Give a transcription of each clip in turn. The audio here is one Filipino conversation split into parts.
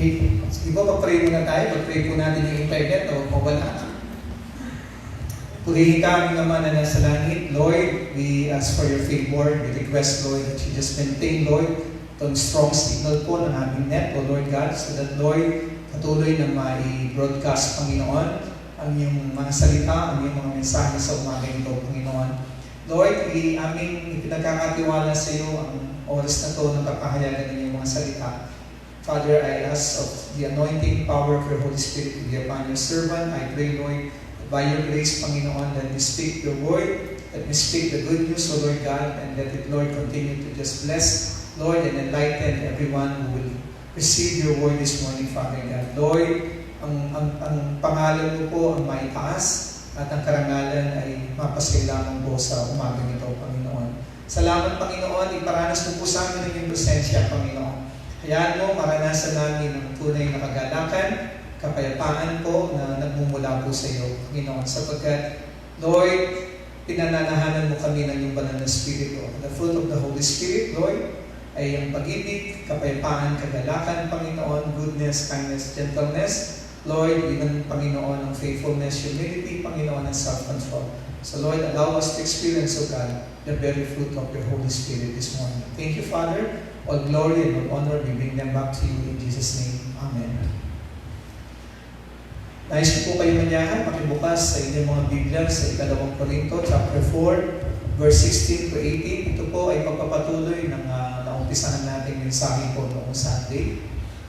Okay. Sige po, pag-pray muna tayo. Pag-pray po natin yung internet o mawala. Purihin ka, aming Ama na nasa langit. Lord, we ask for your favor. We request, Lord, that you just maintain, Lord, itong strong signal po ng aming net, O Lord God, so that, Lord, patuloy na mai-broadcast, Panginoon, ang iyong mga salita, ang iyong mga mensahe sa umaga ito, Panginoon. Lord, aming ipinagkakatiwala sa iyo ang oras na ito ng kapahayagan ng iyong mga salita. Father, I ask of the anointing power of your Holy Spirit to be upon your servant. I pray, Lord, that by your grace, Panginoon, let me speak your word, let me speak the good news, O Lord God, and let it, Lord, continue to just bless, Lord, and enlighten everyone who will receive your word this morning, Father God. Lord, ang pangalan mo po ang maitaas at ang karangalan ay mapasailangan po sa umaga nito, Panginoon. Salamat, Panginoon, iparanas mo po sa amin ang iyong presensya, Panginoon. Hayaan mo, maranasan namin ang tunay na kagalakan, kapayapaan po na nagmumula po sa iyo, Panginoon, sapagkat, Lord, pinananahanan mo kami ng iyong banal na Espiritu. The fruit of the Holy Spirit, Lord, ay ang pag-ibig, kapayapaan, kagalakan, Panginoon, goodness, kindness, gentleness, Lord, even, Panginoon, ang faithfulness, humility, Panginoon, and self-control. So, Lord, allow us to experience, O God, the very fruit of your Holy Spirit this morning. Thank you, Father. All glory and all honor, we bring them back to you in Jesus' name. Amen. Nais ko po kayo manyahan, makibukas sa inyong mga Biblia sa 2 Corinto, chapter 4, verse 16 to 18. Ito po ay pagpapatuloy ng naumpisahan natin mensahe po noong Sunday.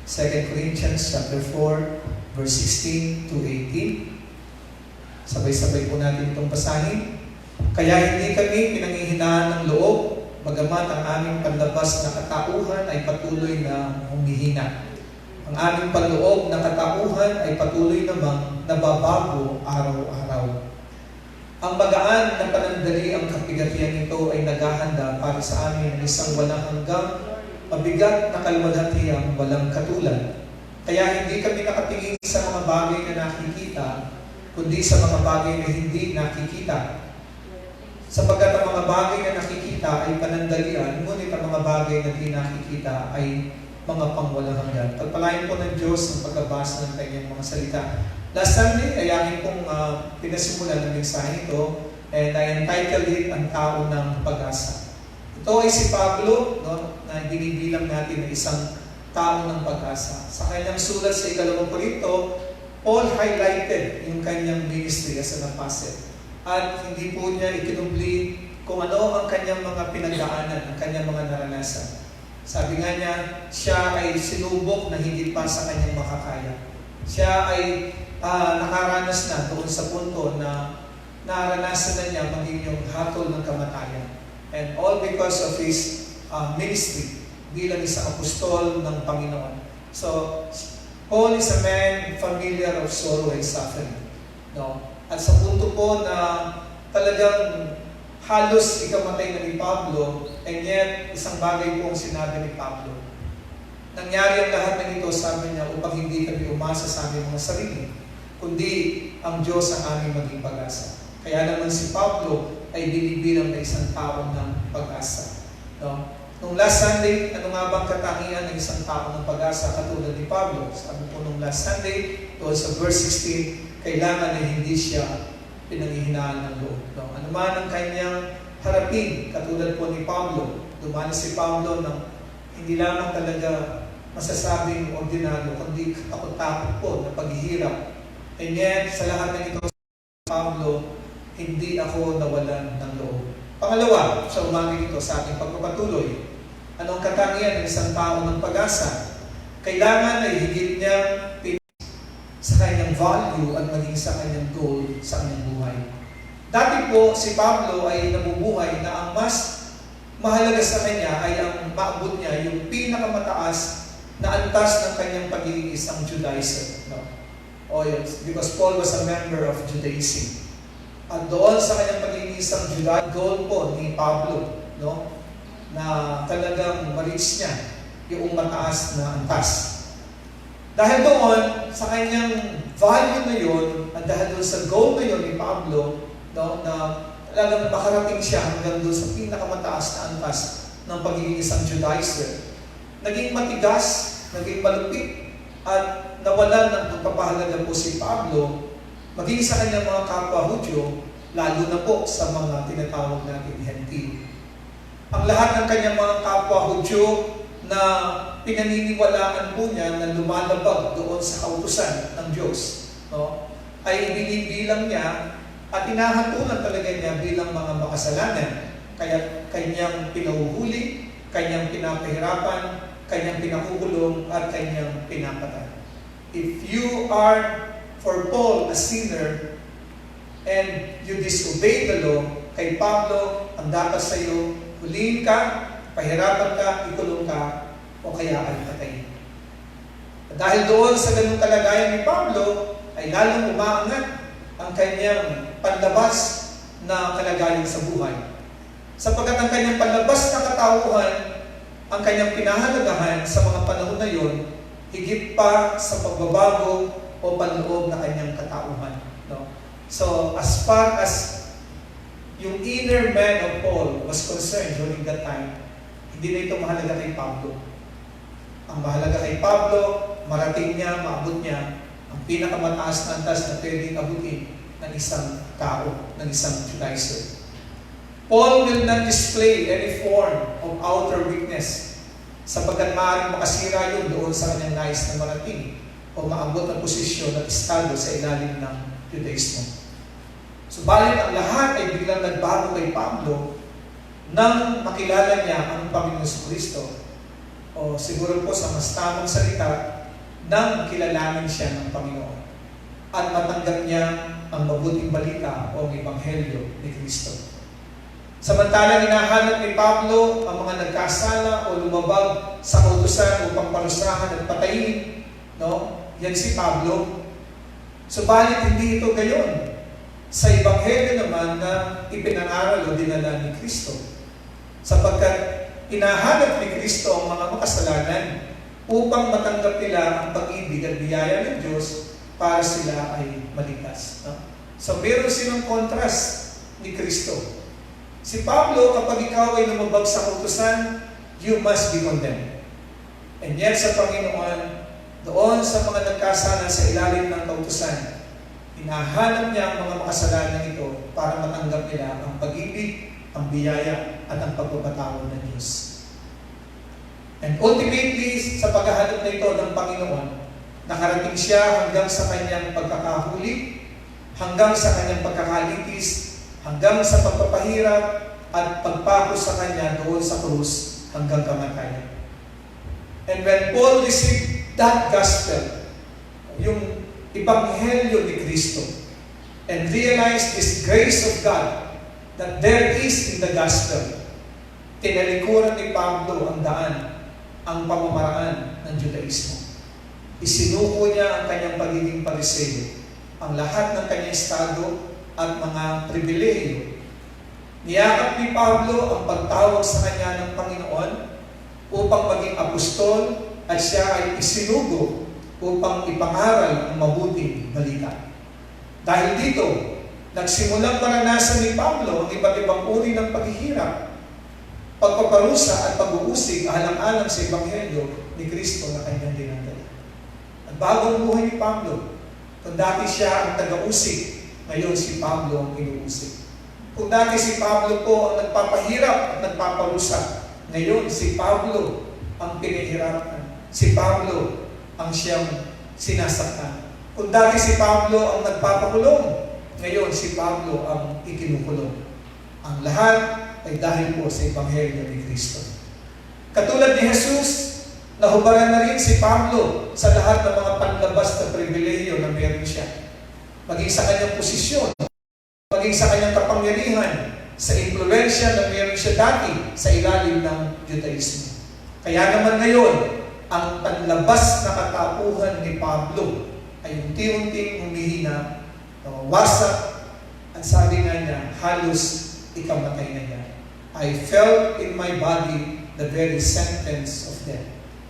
2 Corinthians chapter 4, verse 16 to 18. Sabay-sabay po natin itong basahin. Kaya hindi kami pinanghihinaan ng loob, bagamat ang aming panlabas na katauhan ay patuloy na humihina. Ang aming panloob na katauhan ay patuloy namang nababago araw-araw. Ang magaan na panandali ang kapigatian nito ay naghahanda para sa amin ng isang walang hanggang mabigat na kalwalhatiang walang katulad. Kaya hindi kami nakatingin sa mga bagay na nakikita, kundi sa mga bagay na hindi nakikita. Sapagkat ang mga bagay na nakikita ay panandalian, ngunit ang mga bagay na di nakikita ay mga pangwalang hanggan. Pagpalain po ng Diyos ang pagkabasa ng kanyang mga salita. Last Sunday, ay aking pong pinasimulan ng mensahe ito, and I entitled it, Ang Tao ng Pag-asa. Ito ay si Pablo, no, na binibilang natin na isang tao ng pag-asa. Sa kanyang sulat sa 2 Corinto, Paul highlighted yung kanyang ministry as an apostle. At hindi po niya ikinubli kung ano ang kanyang mga pinagdaanan, ang kanyang mga naranasan. Sabi nga niya, siya ay sinubok na higit pa sa kanyang makakaya. Siya ay nakaranas na doon sa punto na naranasan na niya maging yung hatol ng kamatayan. And all because of his ministry bilang isang apostol ng Panginoon. So, Paul is a man familiar of sorrow and suffering. No? At sa punto po na talagang halos ikamatay na ni Pablo, and yet isang bagay po ang sinabi ni Pablo. Nangyari ang lahat ng ito, sabi niya, upang hindi kami umasa sa aming mga sarili, kundi ang Diyos ang aming maging pag-asa. Kaya naman si Pablo ay binibilang na isang tao ng pag-asa. No? Nung last Sunday, ano nga bang katangian ng isang tao ng pag-asa katulad ni Pablo? Sabi po nung last Sunday, doon sa verse 16, kailangan na hindi siya pinanghihinaan ng loob. No? Ano man ang kanyang harapin, katulad po ni Pablo, dumanas si Pablo ng hindi lamang talaga masasabing ordinaryo, kundi takot-takot po na paghihirap. And yet, sa lahat ng ito, Pablo, hindi ako nawalan ng loob. Pangalawa, sa umaga ito sa ating pagpapatuloy, anong katangian ng isang tao ng pag-asa? Kailangan ay higit niya sa kanyang value at maging sa kanyang goal sa kanyang buhay. Dati po, si Pablo ay nabubuhay na ang mas mahalaga sa kanya ay ang maabot niya yung pinakamataas na antas ng kanyang pagiging isang Judaizer. No? Yes, because Paul was a member of Judaism. At doon sa kanyang pagiging isang Judaizer, goal po ni Pablo, no? Na talagang ma-reach niya yung mataas na antas. Dahil doon, sa kanyang value na yun, at dahil doon sa goal na yun ni Pablo, no, na talagang makarating siya hanggang doon sa pinakamataas na antas ng pagiging isang Judaizer, naging matigas, naging malupit, at nawalan ng pagpapahalaga po si Pablo, maging sa kanyang mga kapwa Hudyo, lalo na po sa mga tinatawag natin Hentil. Ang lahat ng kanyang mga kapwa Hudyo na pinaniniwalaan po niya na lumalabag doon sa kautusan ng Diyos, no, ay binibilang niya at inahantungan talaga niya bilang mga makasalanan. Kaya kanyang pinuhuli, kanyang pinapahirapan, kanyang pinakukulong, at kanyang pinapatay. If you are, for Paul, a sinner, and you disobey the law, kay Pablo, ang dapat sa iyo, huliin ka, pahirapan ka, ikulong ka, o kaya ay patayin. Dahil doon sa ganung kalagayan ni Pablo, ay lalong umaangat ang kanyang panlabas na kalagayan sa buhay. Sapagkat ang kanyang panlabas na katauhan, ang kanyang pinahalagahan sa mga panahon na yon, higit pa sa pagbabago o panloob na kanyang katauhan. No? So, as far as yung inner man of Paul was concerned during that time, hindi na ito mahalaga kay Pablo. Ang mahalaga kay Pablo, marating niya, maabot niya, ang pinakamataas na antas na pwedeng abutin ng isang tao, ng isang Judaizer. Paul will not display any form of outer weakness sapagkat maaaring makasira yun doon sa kanyang nais na marating o maabot na posisyon at estado sa ilalim ng Judaismo. Subalit ang lahat ay biglang nagbago kay Pablo nang makilala niya ang Panginoon Kristo, o siguro po sa mas tamang salita, nang kilalanin siya ng Panginoon at matanggap niya ang mabuting balita o ang Ebanghelyo ni Kristo. Samantalang hinahanap ni Pablo ang mga nagkasala o lumabag sa kautusan upang parusahan at patayin, no? Yan si Pablo. Subalit hindi ito gayon sa Ebanghelyo naman na ipinangaral o dinala ni Kristo. Sapagkat hinahanap ni Kristo ang mga makasalanan upang matanggap nila ang pag-ibig at biyaya ng Diyos para sila ay maligtas. No? So meron silang contrast ni Kristo. Si Pablo, kapag ikaw ay lumabag sa kautusan, you must be condemned. And yet sa Panginoon, doon sa mga nagkasala sa ilalim ng kautusan, hinahanap niya ang mga makasalanan ito para matanggap nila ang pag-ibig, ang biyaya, at ang pagpapatawad ng Diyos. And ultimately, sa paghahanap na ito ng Panginoon, nakarating siya hanggang sa kanyang pagkakahuli, hanggang sa kanyang pagkakalitis, hanggang sa pagpapahirap at pagpako sa kanya doon sa krus hanggang kamatayan. And when Paul received that gospel, yung Ebanghelyo ni Kristo, and realized this grace of God that there is in the gospel, tinalikuran ni Pablo ang daan, ang pamamaraan ng Judaismo. Isinuko niya ang kanyang pagiging Pariseo, ang lahat ng kanyang estado at mga pribilehiyo. Niyakap ni Pablo ang pagtawag sa kanya ng Panginoon upang maging apostol at siya ay isinugo upang ipangaral ang mabuting balita. Dahil dito, nagsimulang maranasan ni Pablo ang iba't ibang uri ng paghihirap, pagpaparusa at pag-uusig alang-alang sa Ebanghelyo ni Kristo na kanyang dinadala. At bagong buhay ni Pablo, kung dati siya ang taga-usig, ngayon si Pablo ang inuusig. Kung dati si Pablo po ang nagpapahirap at nagpaparusa, ngayon si Pablo ang pinahirapan. Si Pablo ang siyang sinasaktan. Kung dati si Pablo ang nagpapakulong, ngayon si Pablo ang ikinukulong. Ang lahat ay dahil po sa Ebanghelyo ni Kristo. Katulad ni Jesus, nahubaran na rin si Pablo sa lahat ng mga panlabas na pribilehiyo na meron siya. Maging sa kanyang posisyon, maging sa kanyang kapangyarihan, sa impluensya na meron siya dati sa ilalim ng Judaismo. Kaya naman ngayon, ang panlabas na katauhan ni Pablo ay unti-unting humihina, wasak, at sabi nga niya, halos ikamatay na niya. I felt in my body the very sentence of death,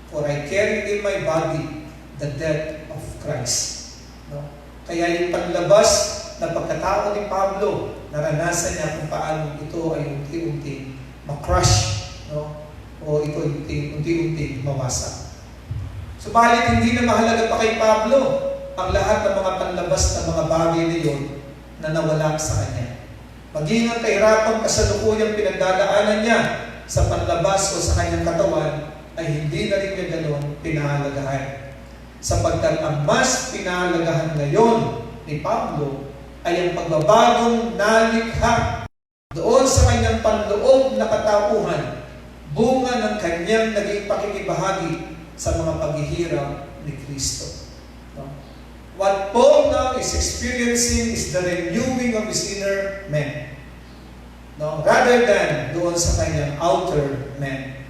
for I carried in my body the death of Christ. No? Kaya yung panlabas na pagkatao ni Pablo, naranasan niya kung paano ito ay unti-unting makrush, no? O ito unti-unting mawasak. Subalit hindi na mahalaga pa kay Pablo ang lahat ng mga panlabas na mga bagay na yun na nawala sa kanya. Maging ang kahirapang kasalukuyang pinagdadaanan niya sa panlabas o sa kanyang katawan ay hindi na rin niya ganoon pinahalagahan. Sapagkat ang mas pinahalagahan ngayon ni Pablo ay ang pagbabagong nalikha doon sa kanyang panloob na katauhan, bunga ng kanyang naging pakikibahagi sa mga paghihirap ni Kristo. No? What Paul now is experiencing is the renewing of his inner man. No? Rather than doon sa kanyang outer man.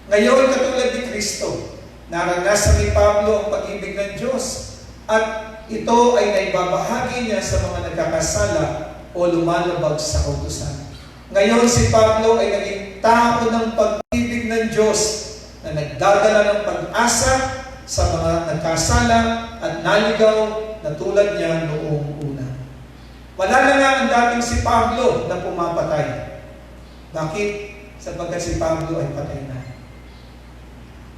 Ngayon, katulad ni Kristo, naranasan ni Pablo ang pag-ibig ng Diyos at ito ay naibabahagi niya sa mga nagkakasala o lumalabag sa kautusan. Ngayon, si Pablo ay naging tao ng pag-ibig ng Diyos na nagdadala ng pag-asa sa mga nagkasala at naligaw na tulad niya noong una. Wala na nga ang dating si Pablo na pumapatay. Bakit? Sapagkat si Pablo ay patay na.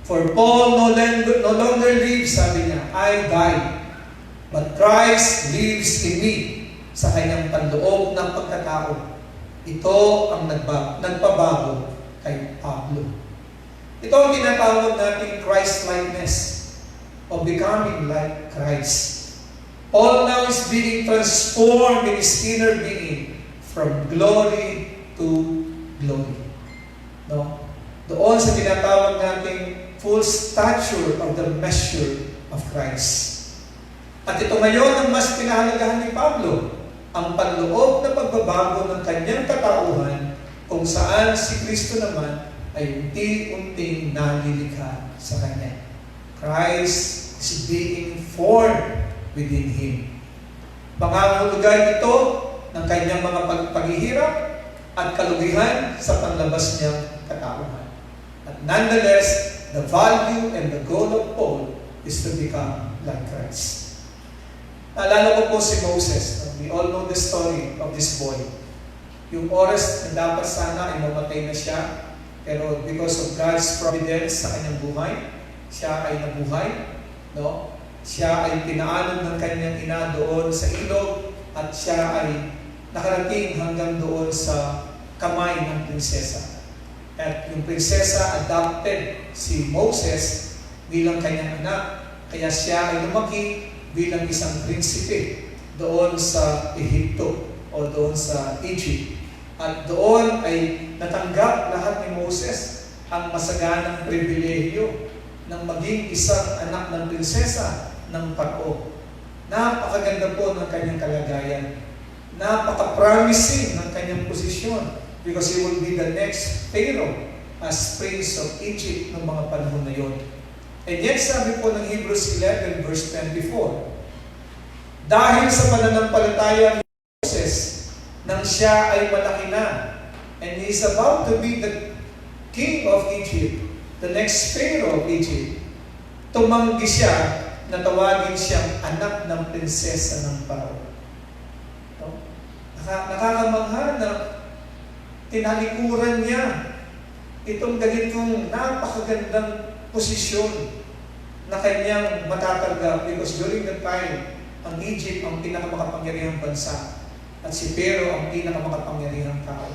For Paul no longer lives, sabi niya, I died. But Christ lives in me. Sa kanyang panloob ng pagkatao. Ito ang nagpabago kay Pablo. Ito ang tinatawag nating Christ-likeness o becoming like Christ. Paul now is being transformed in his inner being from glory to glory. No? Doon sa tinatawag nating full stature of the measure of Christ. At ito ngayon ang mas pinahalagahan ni Pablo, ang panloob na pagbabago ng kanyang katauhan kung saan si Kristo naman ay unti-unting nalilikha sa kanya. Christ is being formed within him. Pangangahulugan ito ng kanyang mga paghihirap at kalugihan sa panlabas niyang katauhan. At nonetheless, the value and the goal of Paul is to become like Christ. Naalala ko po si Moses. We all know the story of this boy. Yung oras na dapat sana ay mamatay na siya, pero because of God's providence sa kanyang buhay, siya ay nabuhay. No? Siya ay pinaalam ng kanyang ina doon sa ilog at siya ay nakarating hanggang doon sa kamay ng prinsesa. At yung prinsesa adopted si Moses bilang kanyang anak. Kaya siya ay lumaki bilang isang prinsipe doon sa Ehipto o doon sa Egypt. At doon ay natanggap lahat ni Moses ang masaganang pribilehyo ng maging isang anak ng prinsesa ng Paro. Napakaganda po ng kanyang kalagayan. Napaka-promising ng kanyang posisyon because he will be the next Pharaoh as prince of Egypt ng mga panahon na yon. And yet sabi po ng Hebrews 11 verse 24, dahil sa pananampalataya ni Moses, nang siya ay malaki na, and he is about to be the king of Egypt, the next Pharaoh of Egypt, tumanggi siya na tawagin siyang anak ng prinsesa ng Paro. No? Nakakamangha na tinalikuran niya itong ganitong napakagandang posisyon na kanyang matatanggap because during that time, ang Egypt ang pinakamakapangyarihang bansa at si Pharaoh ang pinakamakapangyarihang tao.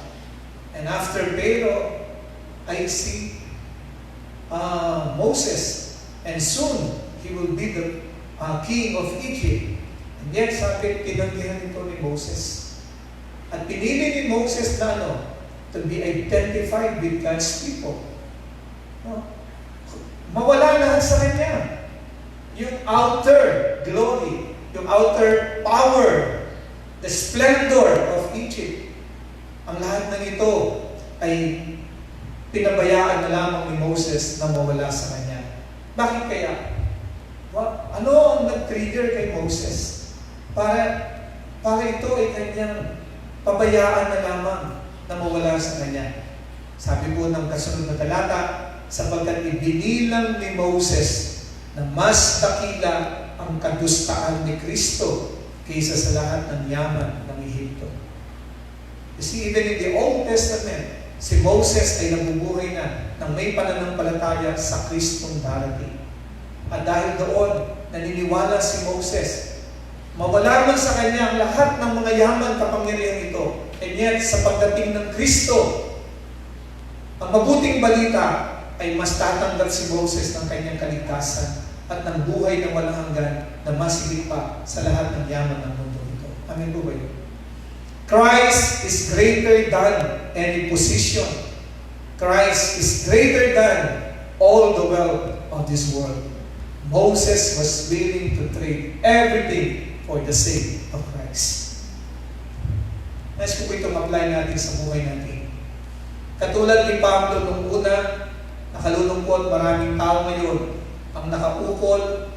And after Pharaoh, I see Moses, and soon he will be the king of Egypt. And yet, sabi, tinanggihan ito ni Moses. At pinili ni Moses na to be identified with God's people. No? Mawala lahat sa kanya. Yung outer glory, yung outer power, the splendor of Egypt. Ang lahat ng ito ay pinabayaan na lamang ni Moses na mawala sa kanya. Bakit kaya? Ano ang nag-trigger kay Moses? Para ito ay kanyang pabayaan na lamang na mawala sa kanya. Sabi po ng kasunod na talata, sapagkat ibinilang ni Moses na mas dakila ang kadustaan ni Kristo kaysa sa lahat ng yaman ng Ehipto. You see, even in the Old Testament, si Moses ay nabubuhay na ng may pananampalataya sa Kristong darating. At dahil doon, naniniwala si Moses. Mawala man sa kanya ang lahat ng mga yaman kapangyarihan ito. And yet, sa pagdating ng Kristo, ang mabuting balita ay mas tatanggap si Moses ng kanyang kaligtasan at ng buhay na walang hanggan na mas higit pa sa lahat ng yaman ng mundo ito. Amen po ba yun? Christ is greater than any position. Christ is greater than all the wealth of this world. Moses was willing to trade everything for the sake of Christ. Nais ko itong apply natin sa buhay natin. Katulad ni Pablo nung una, nakalulungkot maraming tao ngayon ang nakapukol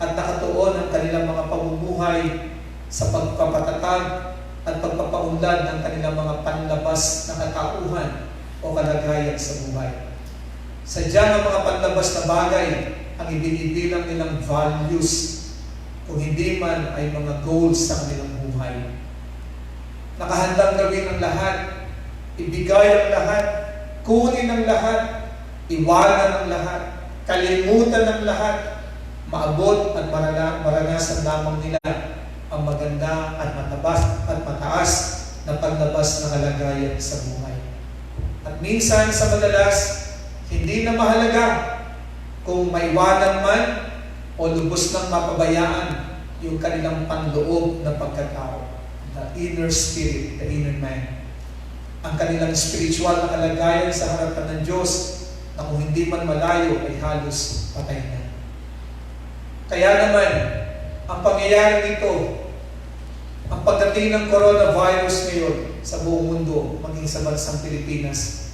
at nakatuon ang kanilang mga pamumuhay sa pagpapatatag at pagpapaunlad ng kanilang mga panlabas na katauhan o kalagayan sa buhay. Sadyang ang mga panlabas na bagay ang ibinibilang nilang values, kung hindi man ay mga goals sa kanilang buhay. Nakahandang gawin ang lahat, ibigay ang lahat, kunin ang lahat, iwanan ang lahat, kalimutan ang lahat, maabot at maranasan lamang nila ang maganda at mataas na paglabas ng kalagayan sa buhay. At minsan sa madalas, hindi na mahalaga kung maiwanan man o lubos ng mapabayaan yung kanilang panloob na pagkatao. The inner spirit, the inner man. Ang kanilang spiritual na kalagayan sa harapan ng Diyos na kung hindi man malayo ay halos patay na. Kaya naman, ang pangyayari nito, ang pagdating ng coronavirus ngayon sa buong mundo, maging sa bansang Pilipinas,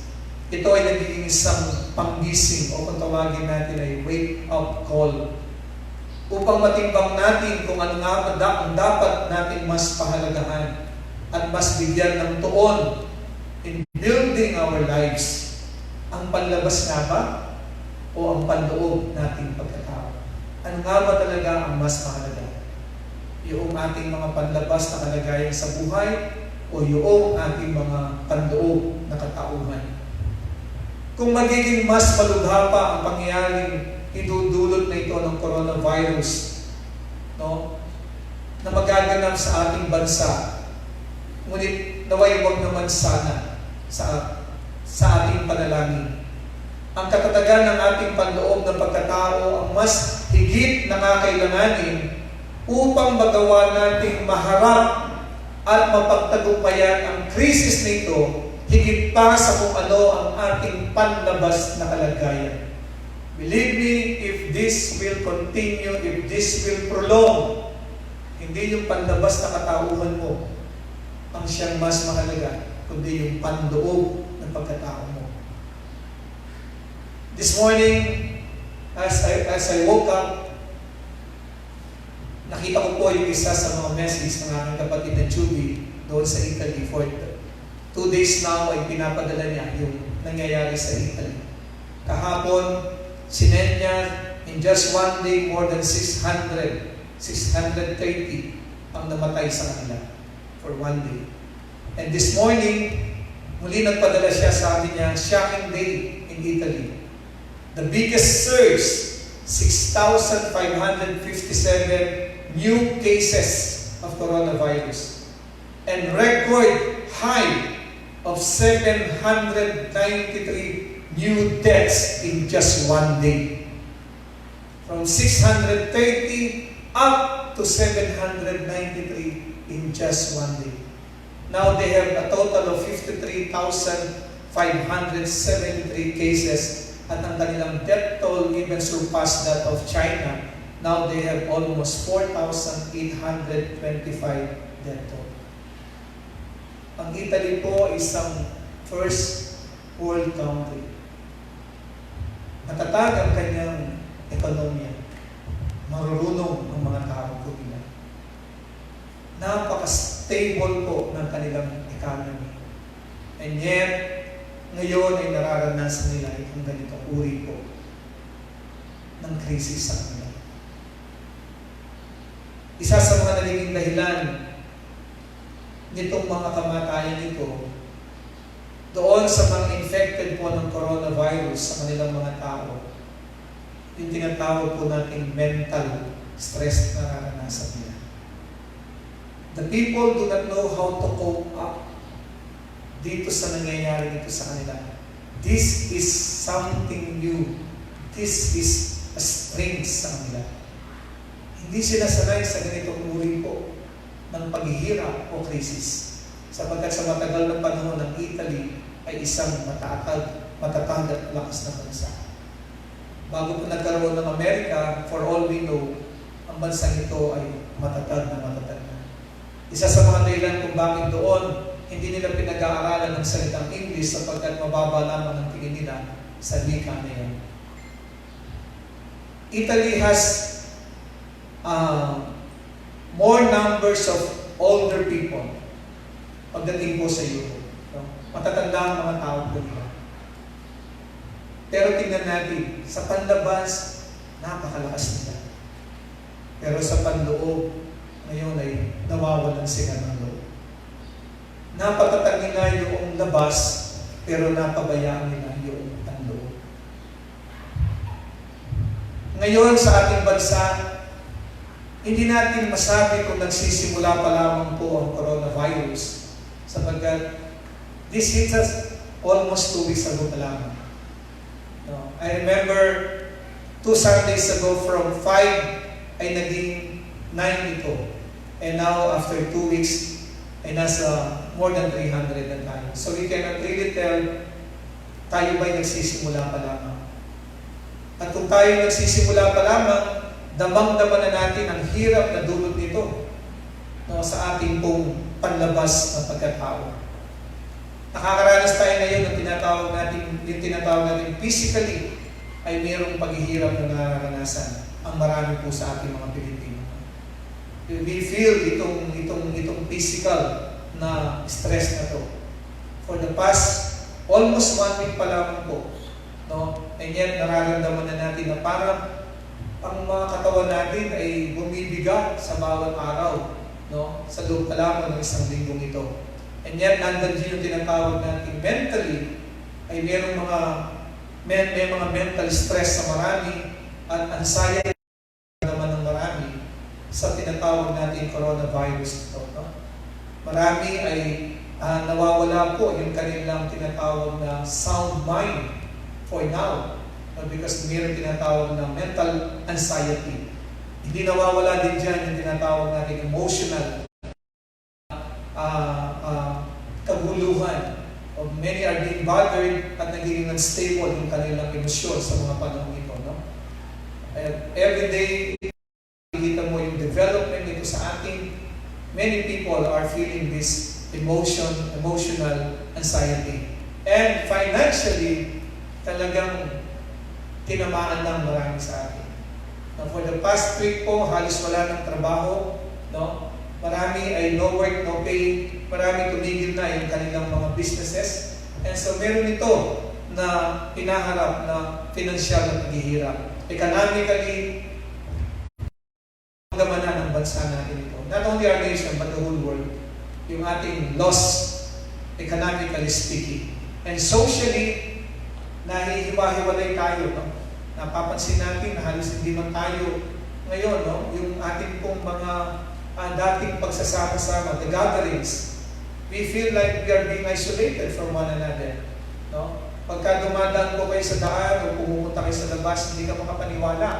ito ay nagiging isang panggising o kung tawagin natin ay wake-up call upang matimbang natin kung ano nga ang dapat natin mas pahalagahan at mas bigyan ng tuon in building our lives. Ang panlabas nga ba o ang panloob nating pagkatao? Ano nga ba talaga ang mas mahalaga? Yung ating mga panlabas na kalagayan sa buhay o yung ating mga panloob na katauhan? Kung magiging mas malugha pa ang pangyayaring idudulot na ito ng coronavirus, no, na magaganap sa ating bansa, ngunit naway wag naman sana sa ating panalangin. Ang katatagan ng ating panloob ng pagkatao ang mas higit na kakailanganin upang magawa nating maharap at mapagtagumpayan ang krisis na ito higit pa sa kung ano ang ating panlabas na kalagayan. Believe me, if this will continue, if this will prolong, hindi yung panlabas na katauhan mo ang siyang mas mahalaga, kundi yung panloob ng pagkatao mo. This morning, as I woke up, nakita ko po yung isa sa mga message ng aming kapatid na Judy doon sa Italy for 2 days now ay pinapadala niya yung nangyayari sa Italy. Kahapon, sinend niya in just 1 day more than 630 ang namatay sa kanila for 1 day. And this morning, muli nagpadala siya, sabi niya, shocking day in Italy. The biggest surge, 6,557 new cases of coronavirus. And record high of 793 new deaths in just 1 day. From 630 up to 793 in just 1 day. Now they have a total of 53,573 cases at ang kanilang death toll even surpassed that of China. Now they have almost 4,825 death toll. Ang Italy po ay isang first world country. Matatag ang kanyang ekonomiya. Marurunong ang mga tao po nila. Napaka-stable po ng kanilang economy. And yet, ngayon ay nararanasan nila itong ganitong uri po ng krisis sa kanila. Isa sa mga naging dahilan nitong mga kamatayan nito doon sa mga infected po ng coronavirus sa kanilang mga tao yung tinatawag po nating mental stress na naranasan nila. The people do not know how to cope up dito sa nangyayari dito sa kanila. This is something new. This is a strength sa kanila. Hindi sila sanay sa ganitong uri po ng paghihirap o krisis. Sapagkat sa matagal na panahon ng Italy ay isang matatag at lakas na bansa. Bago po nagkaroon ng Amerika, for all we know, ang bansang ito ay matatag na. Isa sa mga dahilan kung bakit doon, hindi nila pinag-aaralan ng salitang English sapagkat mababa lamang ang tingin nila sa wika na yan. Italy has more numbers of older people pagdating po sa Europe. No? Matatanda ang mga tao po nila. Pero tingnan natin, sa panlabas, napakalakas nila. Pero sa panloob, ngayon ay nawawalan sila ng loob. Napatatag nila yung labas, pero napabayaan nila yung panloob. Ngayon sa ating bansa, hindi natin masabi kung nagsisimula pa lamang po ang coronavirus sapagkat this hit us almost 2 weeks ago pa lamang. No? I remember 2 Sundays ago from 5 ay naging 9 ito. And now after 2 weeks ay nasa more than 300 na tayo. So we cannot really tell tayo ba'y nagsisimula pa lamang. At kung tayo nagsisimula pa lamang, damang-dama na natin ang hirap na dulot nito, no, sa ating pong panlabas na pagkatao. Nakakaranas tayo ngayon ng tinatawag natin physically ay mayroong paghihirap na nararanasan ang marami po sa ating mga Pilipino. We feel itong physical na stress na to. For the past almost 1 week pa lamang po, no? And yet nararamdaman na natin na parang ang mga katawan natin ay bumibigat sa bawat araw, no? Sa loob pa lamang ng isang linggong ito. And yet nandan din yung tinatawag natin mentally ay may mga mental stress sa marami at anxiety naman ng marami sa tinatawag natin coronavirus ito. No? Marami ay nawawala po yung kanilang tinatawag na sound mind for now. No? Because mayroon tinatawag na mental anxiety. Hindi nawawala din dyan yung tinatawag natin emotional kaguluhan. Many are being bothered at nagiging unstable yung kanilang emosyon sa mga panahon ito. No? Every day, nakikita mo yung development nito sa ating, many people are feeling this emotional anxiety. And financially, talagang tinamaan lang marami sa atin. Now, for the past week po, halos wala ng trabaho. No? Marami ay no work, no pay. Marami tumigil na yung kanilang mga businesses. And so meron ito na pinaharap na financial na paghihirap. Economically, gamanan ng bansa natin ito. Not only our nation, but the whole world. Yung ating loss, economically speaking. And socially, nahihiwa-hiwalay tayo. No? Napapansin natin na halos hindi man tayo ngayon, no? Yung ating pong mga dating pagsasama-sama, the gatherings, we feel like we are being isolated from one another. No? Pagka dumadaan po kayo sa daan o pumunta kayo sa labas, hindi ka makapaniwala.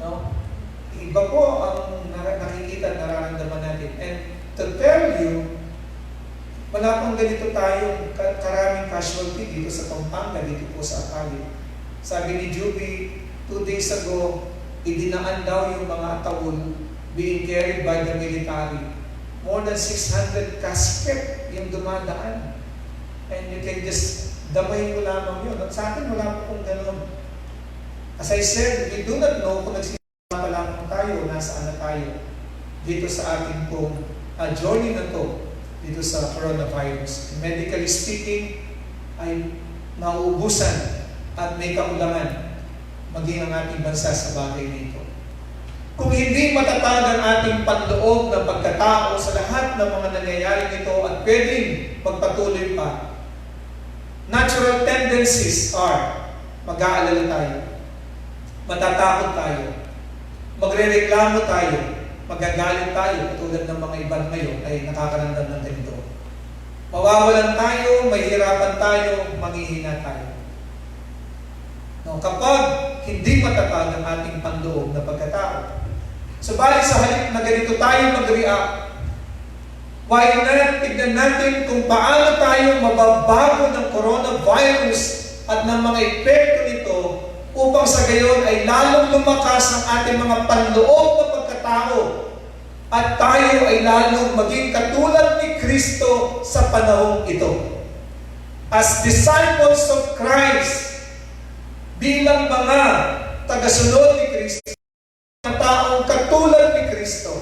No? Iba po ang nakikita at nararamdaman natin. And to tell you, wala pang ganito tayong karaming casualty dito sa Pampanga, dito po sa Akali. Sabi ni Juby, 2 days ago, idinaan daw yung mga tawon being carried by the military. More than 600 casket yung dumadaan. And you can just damay mo lamang yun. At sa atin, wala po kung gano'n. As I said, we do not know kung nagsisimula pa lamang tayo, nasaan na tayo dito sa ating pong journey na to, dito sa coronavirus. Medically speaking, ay nauubusan at may kakulangan maging ang ating bansa sa bagay nito. Kung hindi matatag ang ating panloob ng pagkatao sa lahat ng mga nangyayari nito at pwedeng magpatuloy pa, natural tendencies are mag-aalala tayo. Matatakot tayo. Magrereklamo tayo. Magagalit tayo. Katulad ng mga iba ngayon ay nakakaramdam ng ganito. Mawawalan tayo, mahihirapan tayo, manghihina tayo. No, kapag hindi matatag ang ating panloob na pagkatao. Subalit sa halip na ganito tayo mag-react, why not tignan natin kung paano tayo mababago ng coronavirus at ng mga epekto nito upang sa gayon ay lalong lumakas ang ating mga panloob na pagkatao at tayo ay lalong maging katulad ni Kristo sa panahong ito. As disciples of Christ, bilang mga tagasunod ni Kristo, mga taong katulad ni Kristo,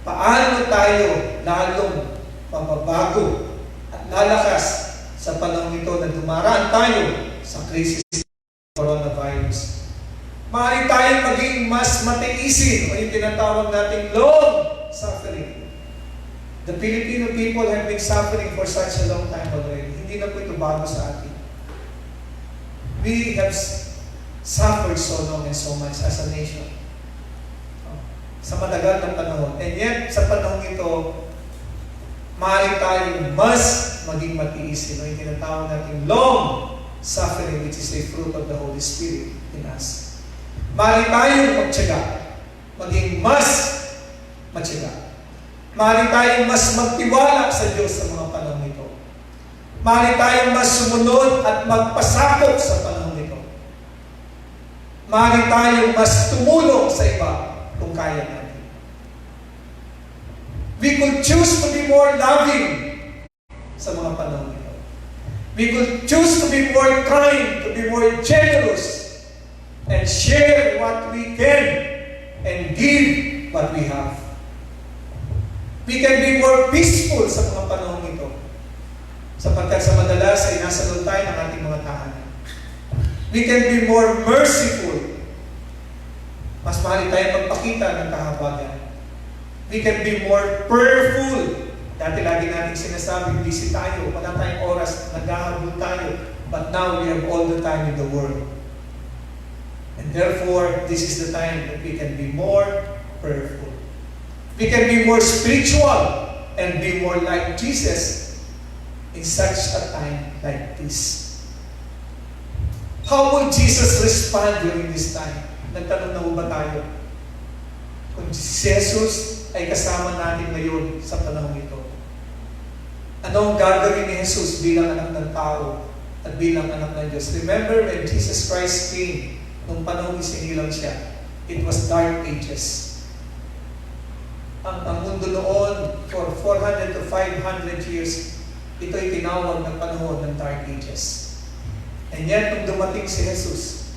paano tayo lalong mababago at lalakas sa panahon ito na dumaraan tayo sa krisis ng coronavirus. Maaari tayong maging mas matiisin o yung tinatawag nating long suffering. The Filipino people have been suffering for such a long time already. Hindi na po ito bago sa atin. We have suffered so long and so much as a nation. Sa matagal ng panahon. And yet, sa panahon ito, maaari tayong mas maging matiisin. Yung tinatawag natin long suffering, which is a fruit of the Holy Spirit in us. Maaari tayong magtiyaga. Maging mas matyaga. Maaari tayong mas magtiwala sa Diyos sa mga panahon ito. Maaari tayong mas sumunod at magpasakop sa panahon ito. Maaari tayong mas tumulong sa iba kung kaya natin. We could choose to be more loving sa mga panahon ito. We could choose to be more kind, to be more generous, and share what we can and give what we have. We can be more peaceful sa mga panahon ito. Sapagkat sa madalas ay nasa loob tayo ng ating mga tahanan. We can be more merciful. Mas mahali tayo magpakita ng kahabagan. We can be more prayerful. Dati lagi natin sinasabi, busy tayo, wala tayong oras, naghahabol tayo. But now we have all the time in the world. And therefore, this is the time that we can be more prayerful. We can be more spiritual and be more like Jesus in such a time like this. How will Jesus respond during this time? Nagtanong na ba tayo? Kung si Jesus ay kasama natin ngayon sa panahon ito, ano ang gagawin ni Jesus bilang anak ng tao at bilang anak ng Diyos? Remember when Jesus Christ came, nung panahon isinilang siya, it was dark ages. Ang mundo noon, for 400 to 500 years, ito ay tinawag ng panahon ng dark ages. And yet, nung dumating si Jesus,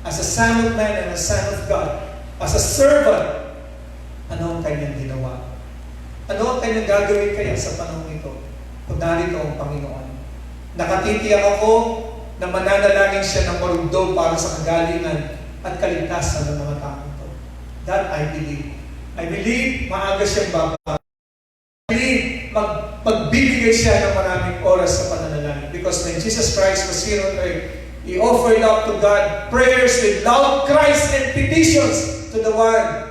as a Son of Man and a Son of God, as a servant, ano ang kanyang ginawa? Ano ang kanyang gagawin kaya sa panahon ito? Kung narito ang Panginoon. Nakatitiyak ako na mananalangin siya ng marugdog para sa kagalingan at kaligtasan ng mga tao ito. That I believe. I believe maaga siyang baba. I believe magbibigay siya ng maraming oras sa pananalangin. Because when Jesus Christ was here on earth, He offered up to God prayers with loud cries and petitions to the one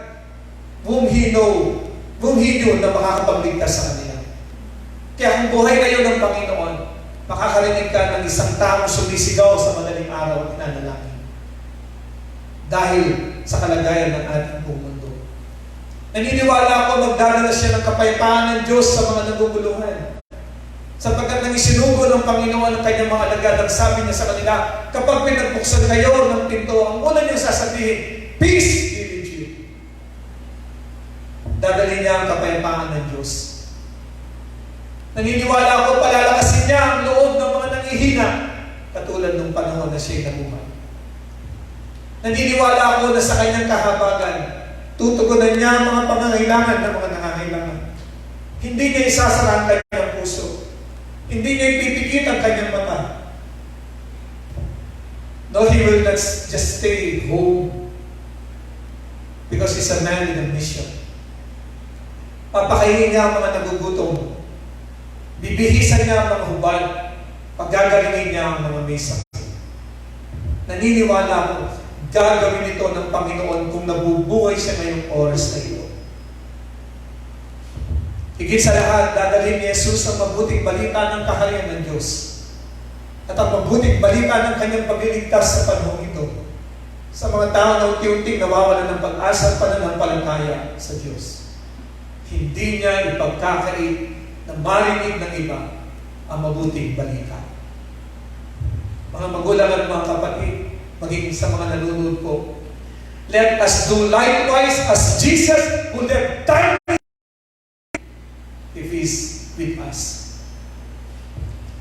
whom He knew na makakapagligtas sa kanila. Kaya kung buhay ngayon ng Panginoon, makakarinig ka ng isang taong sumisigaw sa madaling araw at nanalangin. Dahil sa kalagayan ng ating buong mundo. Naniniwala ako magdadala siya ng kapayapaan ng Diyos sa mga naguguluhan. Sapagkat nang isinugo ng Panginoon ang kanyang mga alagad, ang sabi niya sa kanila, kapag pinagbuksan kayo ng pinto, ang una niyang sasabihin, peace be with you. Dadali niya ang kapayapaan ng Diyos. Naniniwala ako palalakasin niya ang loob ng mga nangihina, katulad ng panahon na siya'y nabuhay. Naniniwala ako na sa kanyang kahabagan, tutugunan niya ang mga pangangailangan ng mga nangangailangan. Hindi niya isasara ang kanyang puso. Hindi niya ipipikit ang kanyang mata. No, He will not just stay home because He's a man in a mission. Papakainin niya ang mga nagugutom. Bibihisan niya ang mga hubad. Paggagalingin niya ang mga may sakit. Naniniwala ako, gagawin ito ng Panginoon kung nabubuhay siya ngayong oras na ito. Higit sa lahat, dadalhin ni Jesus ang mabuting balita ng kaharian ng Diyos. At ang mabuting balita ng kanyang pagliligtas sa panahon ito sa mga tao na unti-unting nawawalan ng pag-asa at pananampalataya sa Diyos. Hindi niya ipagkakait na marinig ng iba ang mabuting balita. Mga magulang at mga kapatid, maging sa mga nanonood po, let us do likewise as Jesus who left time if He's with us.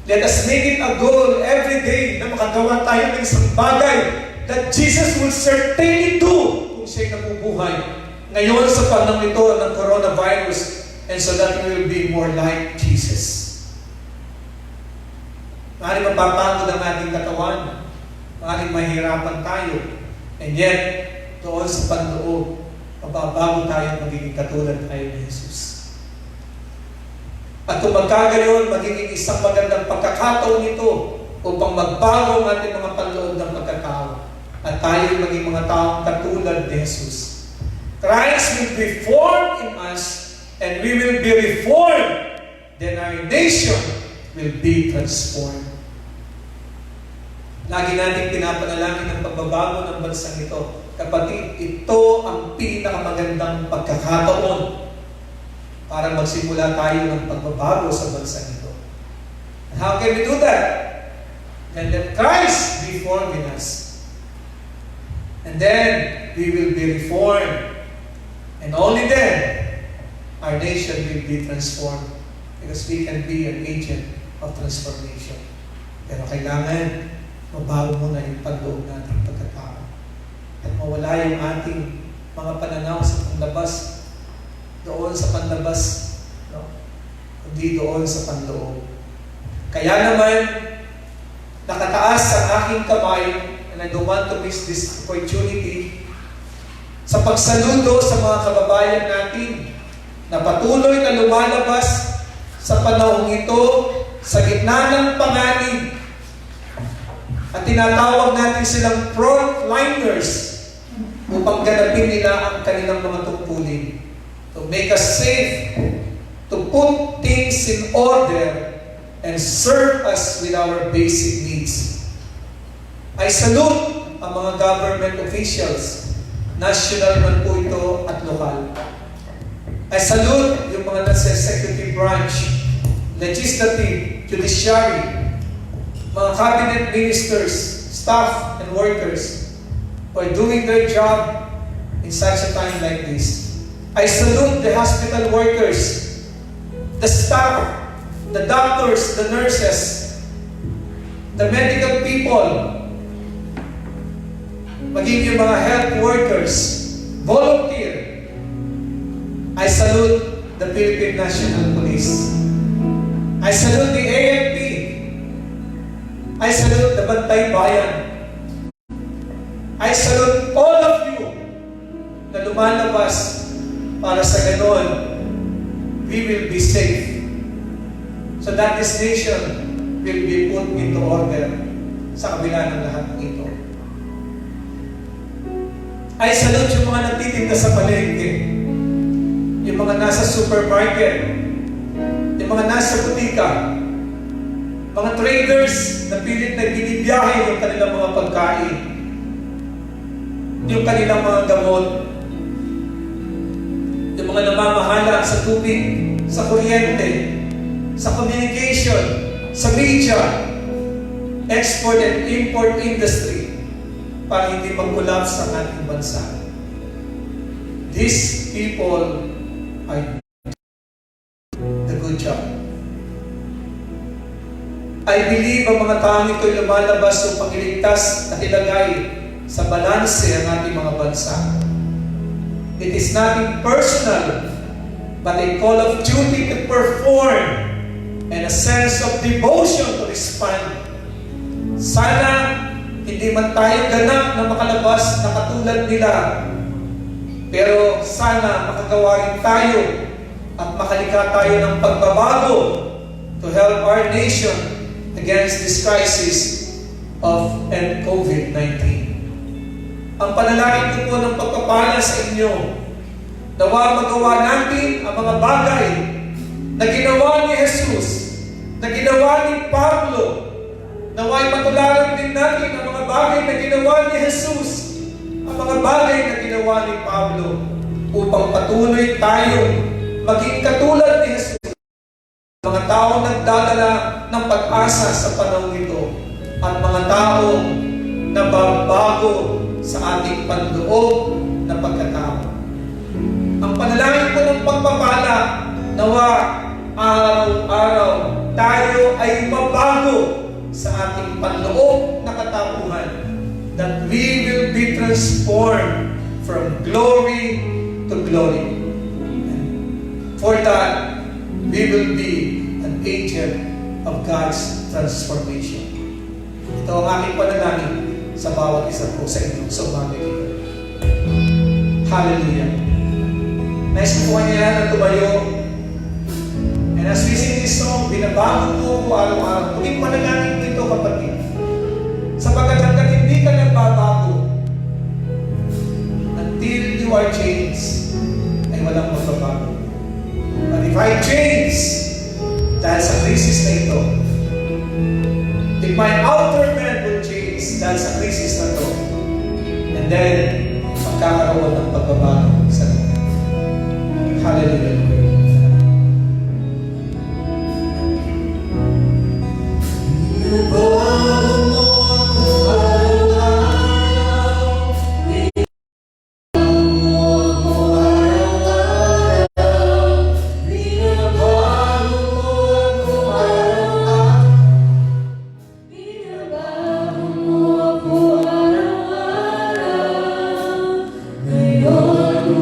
Let us make it a goal every day na makagawa tayo ng isang bagay that Jesus will certainly do kung siya'y nabubuhay ngayon sa panahon ito ng coronavirus, and so that we will be more like Jesus. Maaaring mapapagod ang ating katawan, maaaring mahirapan tayo, and yet, doon sa panloob, mababago tayo at magiging katulad tayo ni Jesus. At kung magkagayon, magiging isang magandang pagkakataon ito upang magbago ang ating mga panloob ng pagkatao at tayo maging mga taong katulad ni Jesus. Christ will be formed in us and we will be reformed. Then our nation will be transformed. Lagi natin pinapanalangin ang pagbabago ng bansang ito. Kapatid, ito ang pinakamagandang pagkakataon para magsimula tayo ng pagbabago sa bansang ito. And how can we do that? And let Christ be formed in us. And then, we will be reformed. And only then, our nation will be transformed. Because we can be an agent of transformation. Pero kailangan, mabago muna yung pagloob natin pagkatao. At mawala yung ating mga pananaw sa panlabas, doon sa panlabas, no? Kundi doon sa panloob. Kaya naman, nakataas ang aking kamay, and I don't want to miss this opportunity, sa pagsaludo sa mga kababayan natin na patuloy na lumalabas sa panahong ito, sa gitna ng panganib, at tinatawag natin silang frontliners upang ganapin nila ang kanilang mga tungkulin. To make us safe, to put things in order, and serve us with our basic needs. I salute ang mga government officials, national man po ito at lokal. I salute yung mga nasa executive branch, legislative, judiciary, mga cabinet ministers, staff, and workers who are doing their job in such a time like this. I salute the hospital workers, the staff, the doctors, the nurses, the medical people, maging yung mga health workers, volunteer. I salute the Philippine National Police. I salute the AFP. I salute the Bantay Bayan. I salute all of you na lumalabas para sa ganon, we will be safe. So that this nation will be put into order sa kabila ng lahat ng ito. I salute yung mga nagtitinda sa palengke, yung mga nasa supermarket, yung mga nasa butika, mga traders na pilit na binibiyahe yung kanilang mga pagkain, yung kanilang mga gamot, yung mga namamahala sa tubig, sa kuryente, sa communication, sa media, export and import industry, para hindi mag-collapse ang ating bansa. These people are the good job. I believe ang mga taong ito'y lumalabas upang iligtas at ilagay sa balanse ang ating mga bansa. It is nothing personal, but a call of duty to perform and a sense of devotion to respond. Sana hindi man tayo ganap na makalabas na katulad nila, pero sana makagawa rin tayo at makalikha tayo ng pagbabago to help our nation against this crisis of COVID-19. Ang panalangin ko po ng pagpapala sa inyo, nawa magawa natin ang mga bagay na ginawa ni Jesus, na ginawa ni Pablo. Nawa'y matularan din natin ang mga bagay na ginawa ni Jesus, ang mga bagay na ginawa ni Pablo, upang patuloy tayo maging katulad ni Jesus. Mga taong nagdadala ng pag-asa sa panahon ito at mga taong nababago sa ating panloob na pagkatao. Ang panalangin ko ng pagpapala, nawa araw-araw tayo ay mabago sa ating panloob na katapuhan, that we will be transformed from glory to glory. And for that, we will be an agent of God's transformation. Ito ang aking panalangin sa bawat isa po sa inyo sa umaga ito. Hallelujah. Nais po kanya na tumayo. And as we sing this song, binabago mo ko araw-araw. Maging panalangin mo ito, kapatid. Sapagkat hanggang hindi ka nagbabago, until you are changed, ay walang magbabago. But if I change, dahil sa krisis na ito, if my outer man will change dahil sa krisis na ito, and then, magkakaroon ng pagbabago sa lugar. Hallelujah. Ngayon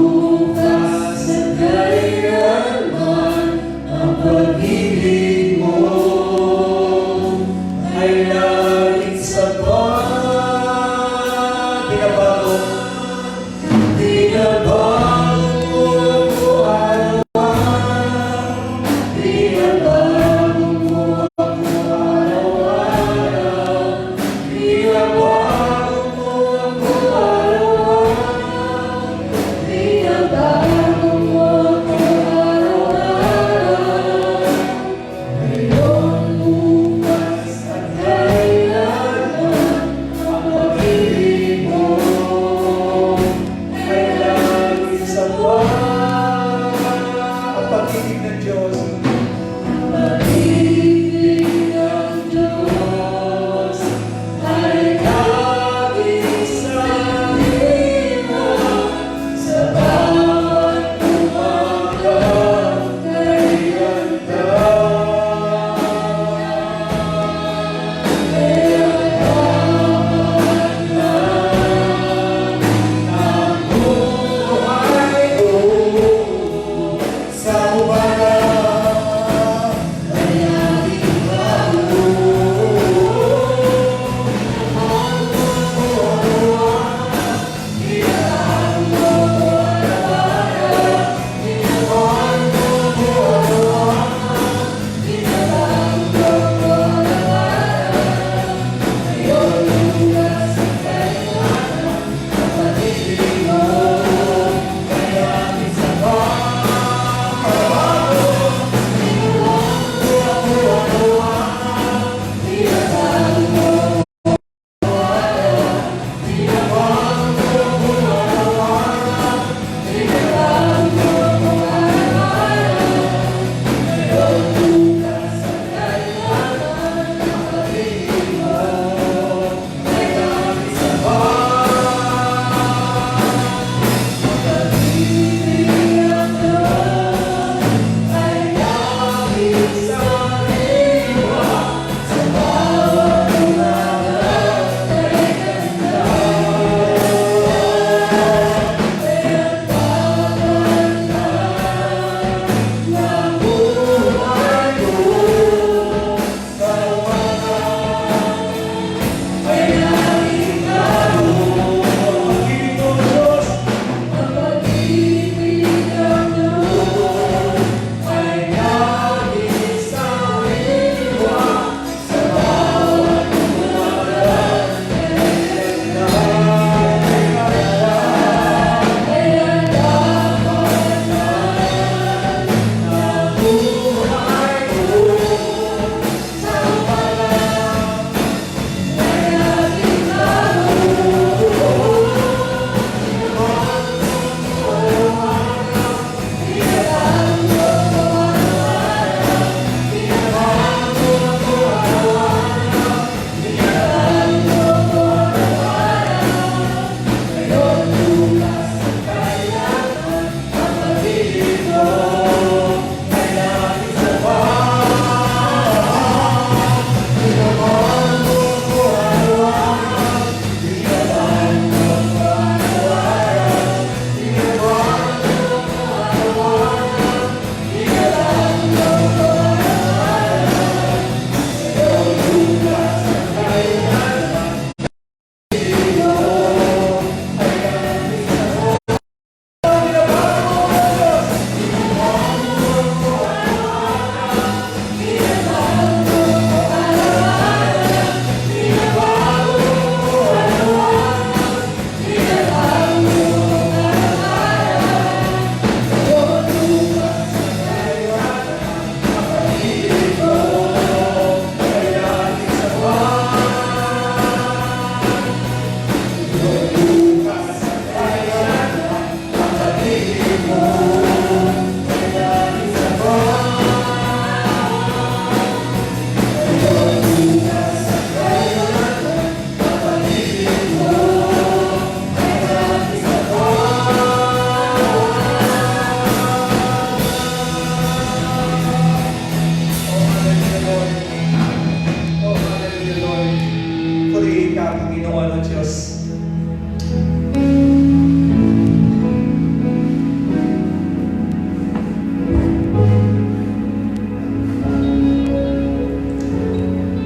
Panginoon o Diyos.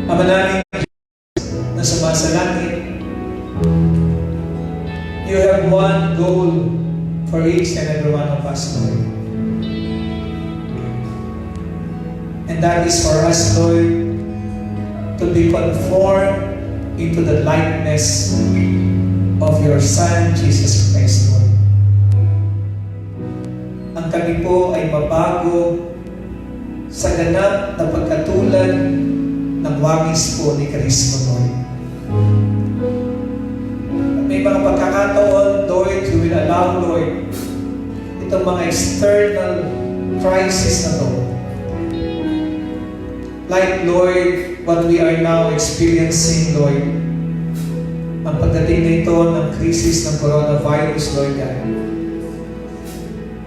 Ama namin na sumasalangit, you have one goal for each and every one of us, Lord. And that is for us, Lord, to be conformed into the likeness of your Son, Jesus Christ, Lord. Ang kami po ay mabago sa ganap na pagkatulad ng wangis po ni Kristo, Lord. May mga pagkakataon, Lord, you will allow, Lord, itong mga external crisis na to. Like, Lord, what we are now experiencing, Lord, ang pagdating nito ng krisis ng coronavirus, Lord God,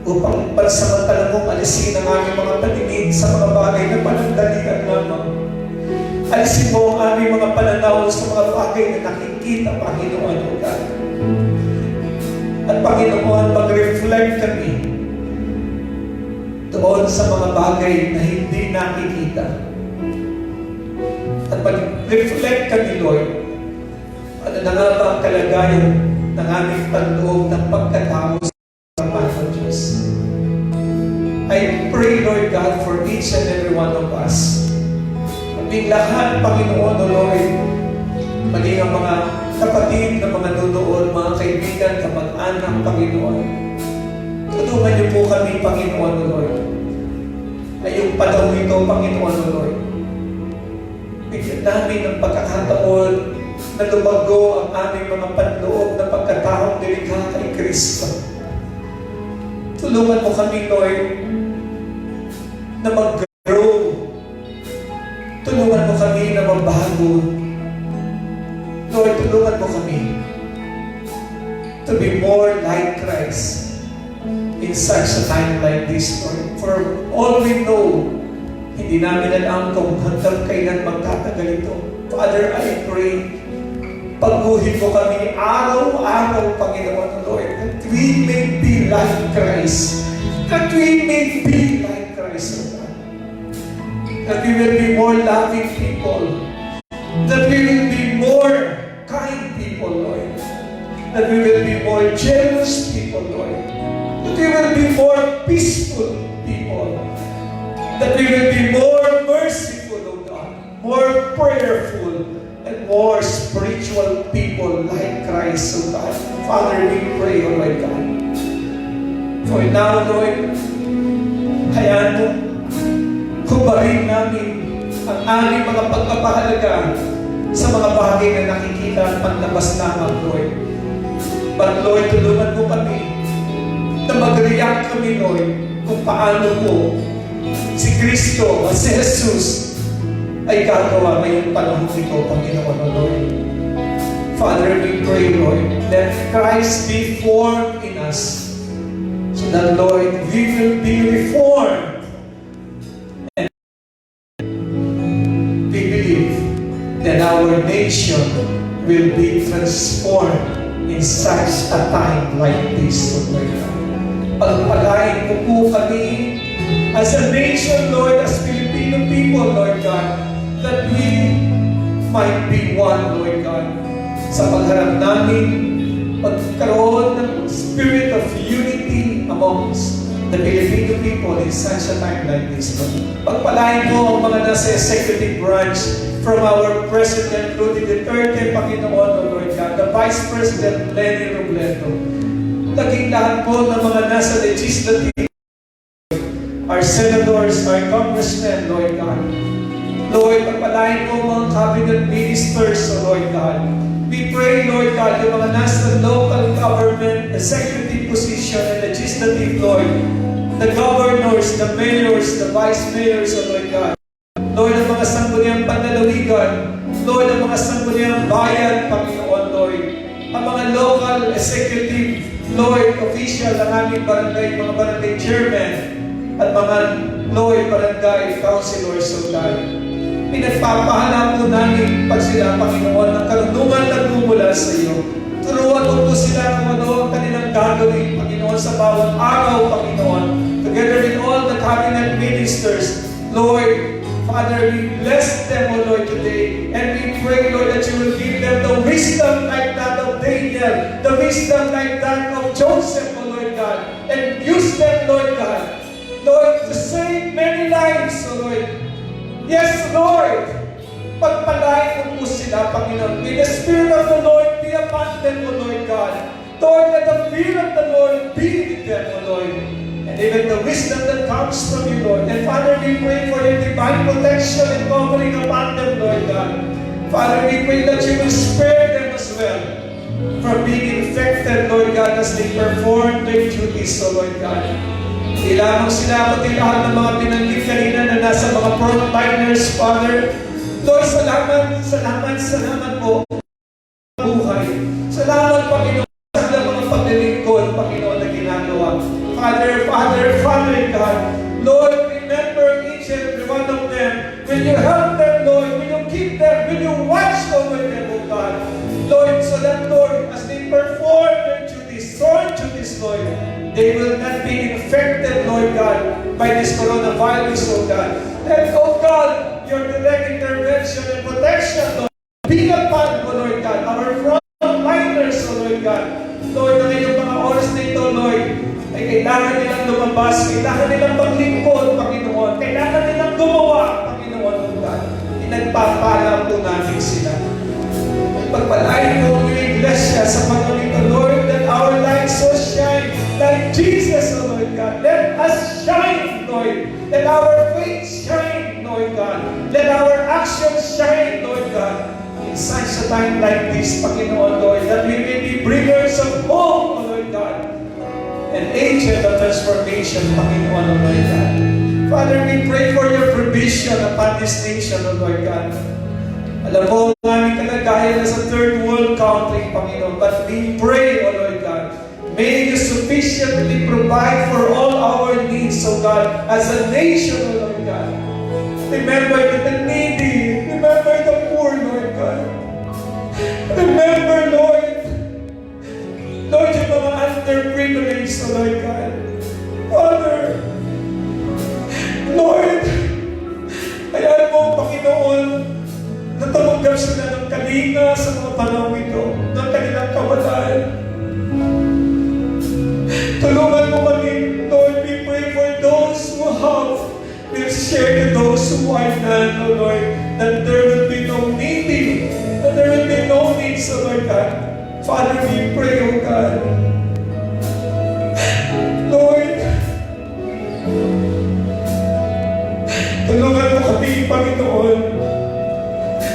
upang pansamantala mong alisin ang aming mga paningin sa mga bagay na panandalian lamang. Alisin mo ang aming mga pananaw sa mga bagay na nakikita, Panginoon, O God. At Panginoon, mag-reflect kami doon sa mga bagay na hindi nakikita. At mag-reflect kami, Lord, ano na nga ba ang kalagayan ng aming panloob ng pagkatao sa harapan ng Diyos. I pray, Lord God, for each and every one of us. Kaming lahat, Panginoon, O Lord, maging ang mga kapatid na mga nunood, mga kaibigan, kamag-anak, Panginoon. Tulungan niyo po kami, Panginoon, O Lord. Ngayong panahon ito, Panginoon, O Lord, bigyan namin ng pagkakataon na lumago ang aming mga panloob na pagkataong nilikha kay Kristo. Tulungan mo kami, Lord, na mag-grow. Tulungan mo kami na magbago. Lord, tulungan mo kami to be more like Christ in such a time like this, Lord. For all we know, hindi namin alam kung hanggang kailan magtatagal ito. Father, I pray, pagguhin mo kami araw-araw, Panginoon, Lord, that we may be like Christ. That we may be like Christ, O God. That we will be more loving people. That we will be more kind people, Lord. That we will be more generous people, Lord. That we will be more peaceful people. That we will be more merciful, O God. More prayerful and more spiritual people like Christ, O God. Father, we pray, O Lord God. For now, Lord, hayaan mo, hubarin namin ang aming mga pagpapahalaga sa mga bagay na nakikita at panlabas lamang, Lord. But Lord, tulungan mo kami na mag-react kami, Lord, kung paano po si Kristo at si Jesus ay gagawa ngayong panahon ito, Panginoon, O Lord. Father, we pray, Lord, that Christ be formed in us so that, Lord, we will be reformed. And we believe that our nation will be transformed in such a time like this, O Lord. Pagpalain mo po kami as a nation, Lord, as Filipino people, Lord God, that we might be one, Lord God, sa pagharap namin, pagkaroon ng spirit of unity amongst the Filipino people in such a time like this, Lord. Pagpalain mo ang mga nasa executive branch, from our President Rudy Duterte, Panginoon, O Lord God, the Vice President Lenny Robredo, naging lahat po ng mga nasa legislative, our senators, our congressmen, Lord God. Lord, pagpalain mo mga cabinet ministers, O Lord God. We pray, Lord God, yung mga nasa local government, executive position, and legislative, Lord, the governors, the mayors, the vice mayors, O Lord God. Lord, ang mga sangguniang panlalawigan, Lord, ang mga sangguniang bayan, Panginoon, Lord, ang mga local executive, Lord, official ng aming barangay, mga barangay chairman, at mga, Lord, barangay councilors, O God. Pinagpapahanap po namin pag sila, Panginoon, ng karunungan na lumula Panginoon, sa bawat araw, Panginoon, together with all the cabinet ministers, Lord, Father, we bless them, O Lord, today. And we pray, Lord, that you will give them the wisdom like that of Daniel, the wisdom like that of Joseph, O Lord God. And use them, Lord God, Lord, to save many lives, O Lord. Yes, Lord. Pagpalain mo po sila, Panginoon. May the Spirit of the Lord be upon them, O Lord God. Lord, let the fear of the Lord be with them, O Lord. And even the wisdom that comes from you, Lord. And Father, we pray for your divine protection and covering upon them, Lord God. Father, we pray that you will spare them as well from being infected, Lord God, as they perform their duties, O Lord God. Hindi lamang sila, kundi lahat ng mga binanggit kanina na nasa mga frontliners, Father. Lord, salamat po. Buhay. Salamat, Panginoon, sa mga paglilingkod, Panginoon, na ginagawa. Father God, Lord, remember each and every one of them. Will you help them, Lord? Will you keep them? Will you watch over them, O God? Lord, so that, Lord, as they perform their duties, Lord, they will not be infected, Lord God, by this coronavirus, O God. And, O God, your direct intervention and protection, Lord, be upon, O Lord God, our frontliners, O Lord God. Lord, na ngayong mga oras na ito, Lord, ay kailangan nilang lumabas, kailangan nilang maglingkod, Panginoon, kailangan nilang gumawa, Panginoon, O God. Pinagpapala po namin sila. Pagpalain mo ang iglesia sa Panginoon ito, Lord, that our lives so shine like Jesus, O Lord God. Let us shine, Lord. Let our faith shine, Lord God. Let our actions shine, Lord God. In such a time like this, Panginoon, Lord, that we may be bringers of hope, O Lord God, and agent of transformation, Panginoon, O Lord God. Father, we pray for your provision upon this nation, O Lord God. Alam mo, aming kalagayan na sa third world country, Panginoon, but we pray, O Lord God, may you sufficiently provide for all our needs, O God, as a nation, O Lord God. Remember the needy, remember the poor, Lord God. Remember, Lord, yung mga underprivileged, O Lord God. Father, Lord, ayan mo, Panginoon, natanggap sila ng kalinga sa mga panahon ito, ng kanilang kawalan. Tulungan mo kami, Lord, we pray for those who have, we'll share to those who are none, O Lord, that there will be no needy, that there will be no needs, O Lord God. Father, we pray, O God. Lord, tulungan mo kami, Panginoon,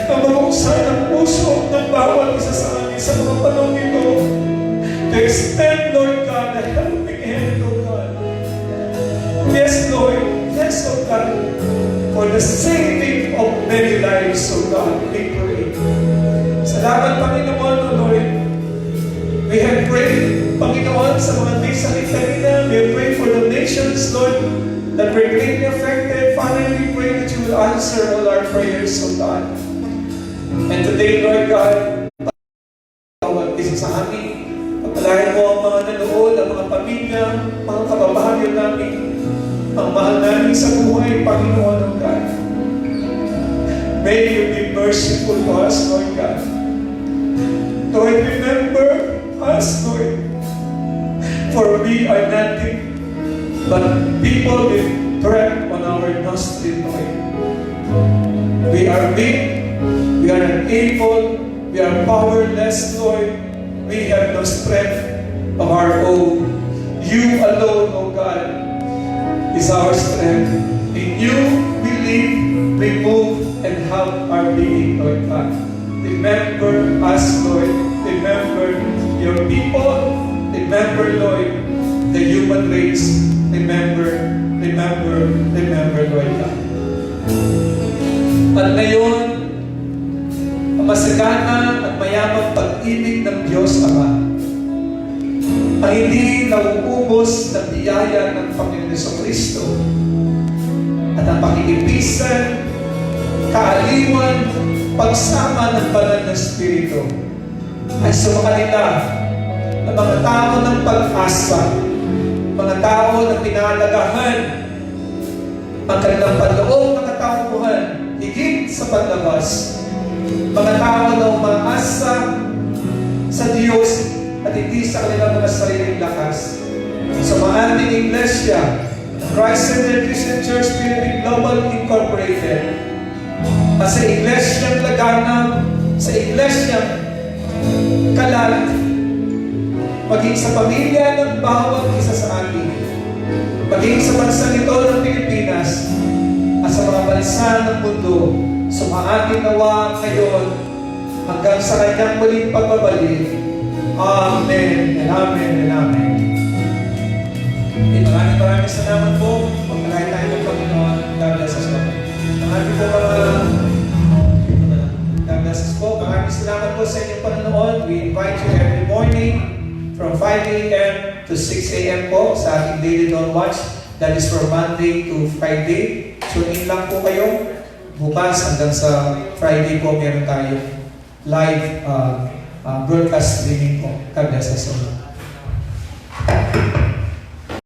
na mabuksan ang puso ng bawat isa sa amin sa mga panahon ito, to extend, Lord God, a helping hand, O God. Yes, Lord. Yes, O God. For the saving of many lives, O God, we pray. Salamat, Panginoon, O Lord. We have prayed, Panginoon, sa mga nagsakit kanina. We have prayed for the nations, Lord, that were greatly affected. Father, we pray that you will answer all our prayers, O God. And today, Lord God, bawat isa sa amin, pagpalain mo ang mga nanood, ang mga pamilya, mga kababayan namin, ang mahal namin sa buhay, Panginoon, O God. May you be merciful to us, Lord God. Lord, remember us, Lord, for we are nothing but people with breath on our nostril, Lord. We are weak, we are unable, we are powerless, Lord. We have no strength of our own. You alone, O God, is our strength. In you we live, we move, and have our being, Lord God. Remember us, Lord. Remember your people. Remember, Lord, the human race. Remember, Lord God. At ngayon, ang masagana at mayamang pag-ibig ng Diyos Ama, ang hindi nauubos na biyaya ng Panginoon Jesucristo, at ang pakikipisan, kaaliwan, pagsama ng banal na Espiritu ay sumakanila ng mga tao ng pag-asa mga tao na pinalagahan ang kanilang panloob ng katauhan, higit sa panlabas. Mga tao na umaasa sa Diyos at hindi sa kanilang mga sariling lakas. Sa mga ating iglesia, Christ-Centered Christian Church Philippine Global Incorporated, at sa iglesyang laganap, sa iglesyang kalat, maging sa pamilya ng bawat isa sa atin, maging sa bansang ito ng Pilipinas, at sa mga bansa ng mundo, sumaatin nawa ngayon hanggang sa kanyang muling pagbabalik. Amen and amen and amen. Maraming salamat po. Pagkalain tayo ng Panginoon. God bless us po. Maraming po God bless us po. Maraming salamat po sa inyong panonood. We invite you every morning from 5 a.m. to 6 a.m. po sa ating Daily Dawn Watch. That is from Monday to Friday. Tune in lang po kayo. Bukas hanggang sa Friday po meron tayong live broadcast streaming po. God bless us all.